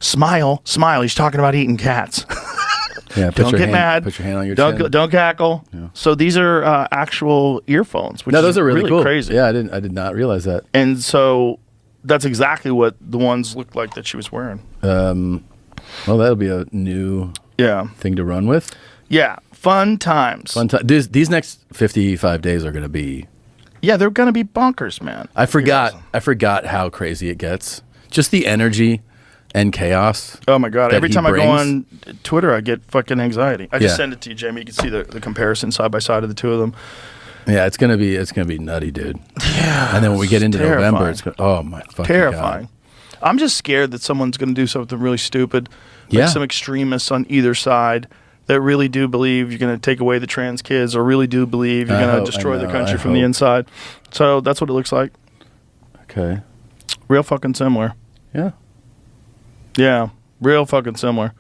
Smile. He's talking about eating cats. Yeah, Don't get mad. Put your hand on your chin. Don't cackle. Yeah. So these are actual earphones. Which those are really cool. Crazy. Yeah, I did not realize that. And so that's exactly what the ones looked like that she was wearing. Well, that'll be a new thing to run with. Yeah, fun times. These next 55 days are going to be. Yeah, they're going to be bonkers, man. I forgot how crazy it gets. Just the energy and chaos. Oh my God! Every time I go on Twitter, I get fucking anxiety. I just send it to you, Jamie. You can see the comparison side by side of the two of them. Yeah, it's gonna be nutty, dude. Yeah, and then when we get into November, it's oh my fucking terrifying. God. I'm just scared that someone's gonna do something really stupid. Like some extremists on either side that really do believe you're gonna take away the trans kids, or really do believe you're gonna destroy the country from the inside. So that's what it looks like. Okay. Real fucking similar. Yeah. Yeah, real fucking similar.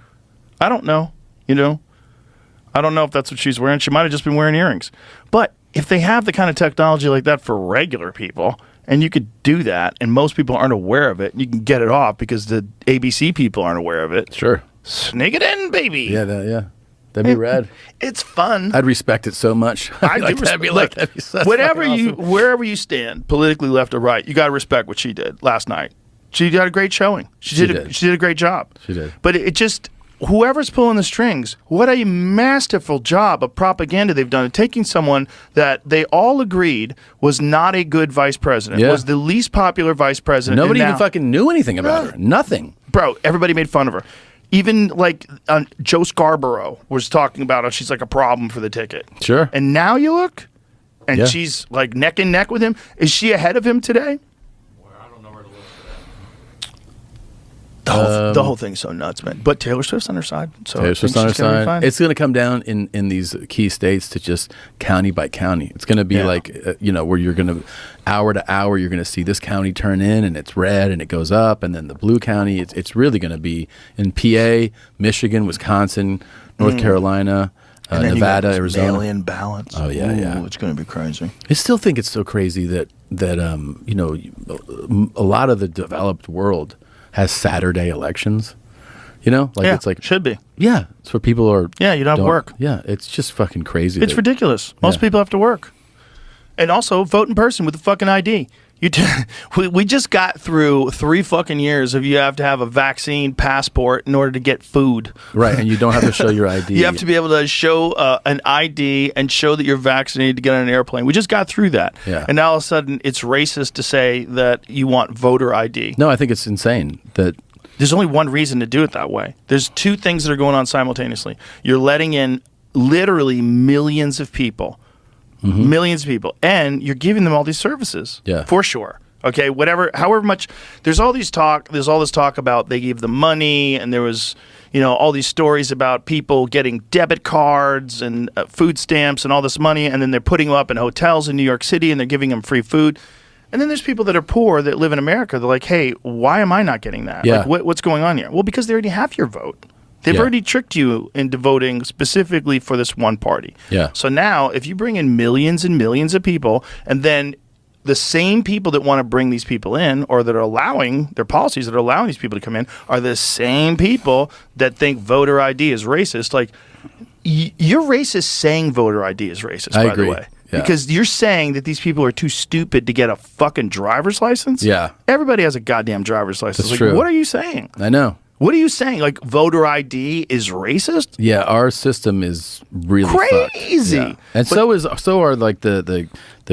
I don't know, I don't know if that's what she's wearing. She might have just been wearing earrings. But if they have the kind of technology like that for regular people, and you could do that, and most people aren't aware of it, and you can get it off because the ABC people aren't aware of it. Sure. Sneak it in, baby. Yeah, that'd be rad. It's fun. I'd respect it so much. I do respect it. Wherever you stand, politically left or right, you got to respect what she did last night. She did a great showing. She did a great job. She did. But it just, whoever's pulling the strings, what a masterful job of propaganda they've done, taking someone that they all agreed was not a good vice president, was the least popular vice president. Nobody even fucking knew anything about her. Nothing. Bro, everybody made fun of her. Even like Joe Scarborough was talking about how she's like a problem for the ticket. Sure. And now you look, and she's like neck and neck with him. Is she ahead of him today? The whole thing's so nuts, man. But Taylor Swift's on her side. So Taylor Swift's on her side. It's going to come down in these key states to just county by county. It's going to be like, where you're going to, hour to hour, you're going to see this county turn in and it's red and it goes up. And then the blue county, it's really going to be in PA, Michigan, Wisconsin, North Carolina, Nevada, Arizona. Mail-in ballots. Oh, yeah. It's going to be crazy. I still think it's so crazy that a lot of the developed world has Saturday elections, it's like should be. Yeah, it's where people are. Yeah, you don't have work. Yeah, it's just fucking crazy. It's ridiculous. Most people have to work, and also vote in person with a fucking ID. We just got through 3 fucking years of you have to have a vaccine passport in order to get food. Right, and you don't have to show your ID. You have to be able to show an ID and show that you're vaccinated to get on an airplane. We just got through that. Yeah. And now all of a sudden it's racist to say that you want voter ID. No, I think it's insane that... There's only one reason to do it that way. There's 2 things that are going on simultaneously. You're letting in literally millions of people. Mm-hmm. Millions of people, and you're giving them all these services. Yeah, for sure. Okay, however much. There's all this talk about they gave them money, and there was, all these stories about people getting debit cards and food stamps and all this money, and then they're putting them up in hotels in New York City, and they're giving them free food. And then there's people that are poor that live in America. They're like, hey, why am I not getting that? Yeah. Like, what's going on here? Well, because they already have your vote. They've already tricked you into voting specifically for this one party. Yeah. So now, if you bring in millions and millions of people, and then the same people that want to bring these people in, or that are allowing their policies that are allowing these people to come in, are the same people that think voter ID is racist. Like, you're racist saying voter ID is racist, by the way. Yeah. Because you're saying that these people are too stupid to get a fucking driver's license? Yeah. Everybody has a goddamn driver's license. That's true. What are you saying? I know. What are you saying? Like, voter ID is racist? Yeah, our system is really crazy. Yeah. And so are like the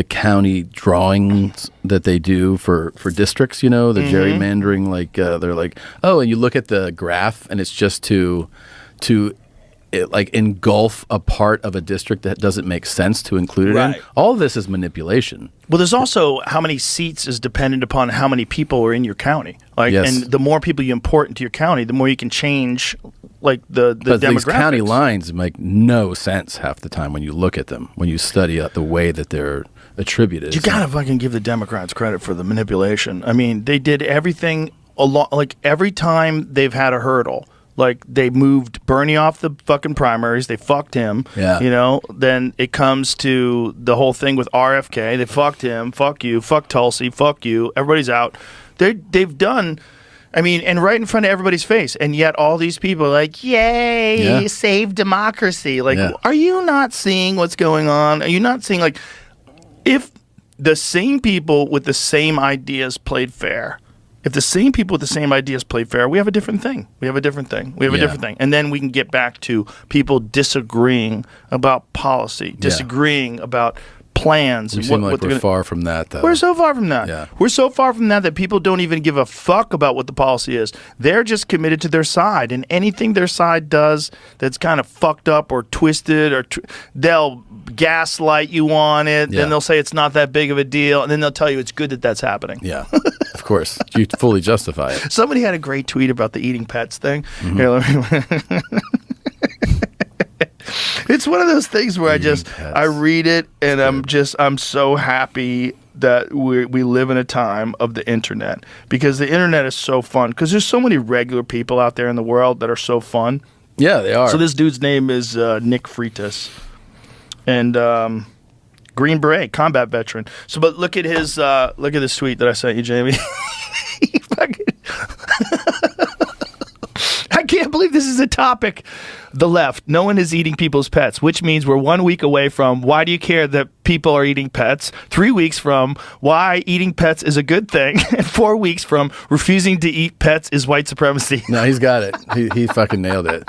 county drawings that they do for districts, the gerrymandering, like they're like, oh, and you look at the graph and it's just to engulf a part of a district that doesn't make sense to include it in. All of this is manipulation. Well, there's also how many seats is dependent upon how many people are in your county. And the more people you import into your county, the more you can change the demographics. These county lines make no sense half the time when you look at them, when you study the way that they're attributed. You gotta fucking give the Democrats credit for the manipulation. I mean, they did everything every time they've had a hurdle. Like, they moved Bernie off the fucking primaries. They fucked him. Yeah. Then it comes to the whole thing with RFK. They fucked him. Fuck you. Fuck Tulsi. Fuck you. Everybody's out. They've done I mean, and right in front of everybody's face. And yet all these people are like, yay, save democracy. Like, are you not seeing what's going on? Are you not seeing, like, if the same people with the same ideas played fair, if the same people with the same ideas played fair, we have a different thing. We have a different thing. And then we can get back to people disagreeing about policy, disagreeing about plans. We seem like we're far from that, though. We're so far from that. Yeah. We're so far from that people don't even give a fuck about what the policy is. They're just committed to their side, and anything their side does that's kind of fucked up or twisted, or they'll gaslight you on it. Then they'll say it's not that big of a deal, and then they'll tell you it's good that that's happening. Yeah, of course. You fully justify it. Somebody had a great tweet about the eating pets thing. Here, let me... It's one of those things where I read it and I'm so happy that we live in a time of the internet, because the internet is so fun, because there's so many regular people out there in the world that are so fun. Yeah, they are. So this dude's name is Nick Freitas, and Green Beret, combat veteran. So, but look at this tweet that I sent you, Jamie. He fucking I can't believe this is a topic. The left, no one is eating people's pets, which means we're 1 week away from why do you care that people are eating pets, 3 weeks from why eating pets is a good thing, and 4 weeks from refusing to eat pets is white supremacy. No, he's got it. He fucking nailed it.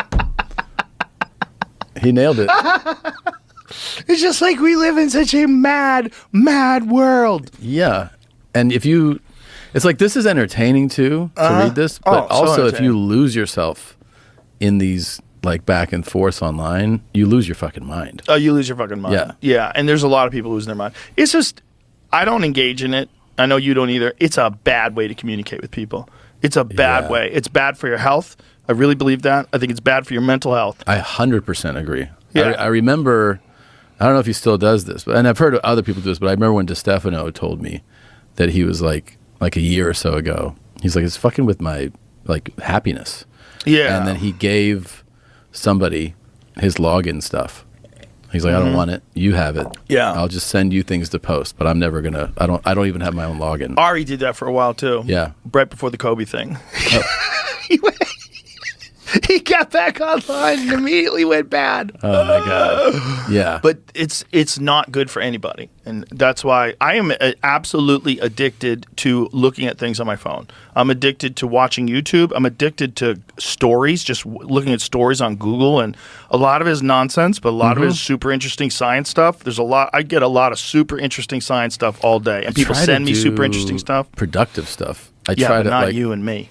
He nailed it. It's just like we live in such a mad, mad world. Yeah. And it's like, this is entertaining too, to read this, but also if you lose yourself in these like back and forth online, you lose your fucking mind. Oh, you lose your fucking mind. Yeah, and there's a lot of people losing their mind. It's just, I don't engage in it. I know you don't either. It's a bad way to communicate with people. It's a bad way. It's bad for your health. I really believe that. I think it's bad for your mental health. I 100% agree. Yeah. I remember, I don't know if he still does this, and I've heard other people do this, but I remember when DeStefano told me that he was like a year or so ago, he's like, it's fucking with my like happiness. Yeah. And then he gave somebody his login stuff. He's like, I don't want it. You have it. Yeah. I'll just send you things to post, but I'm never gonna. I don't even have my own login. Ari did that for a while too. Yeah. Right before the Kobe thing. He got back online and immediately went bad. Oh my god. Yeah. But it's not good for anybody, and that's why I am absolutely addicted to looking at things on my phone. I'm addicted to watching YouTube. I'm addicted to stories, just looking at stories on Google, and a lot of it is nonsense, but a lot of it is super interesting science stuff. I get a lot of super interesting science stuff all day, and people send me super interesting stuff. Productive stuff. But not you and me.